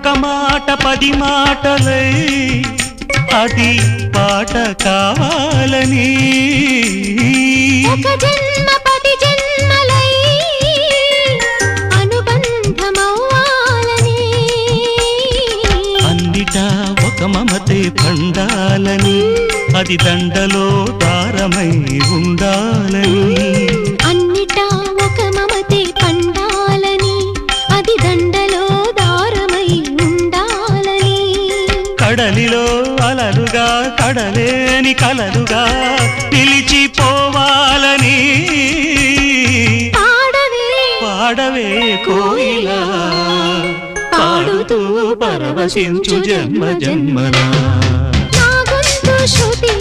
ఒక మాట 10 మాటలై అది పాట కావాలని ఒక జన్మ 10 జన్మలై అనుబంధమవ్వాలని అన్నిటా ఒక మమతే పండాలని అది దండలో దారమై ఉండాలని అన్నిటా ఒక మమతే పండాలని అది దండలో దారమై ఉండాలని కడలిలో అలలుగా కడలేని కలలుగా నిలిచిపోవాలని పాడవే కోయిలా పాడుతూ పరవశించు జన్మ జన్మలా నా గొంతు శృతి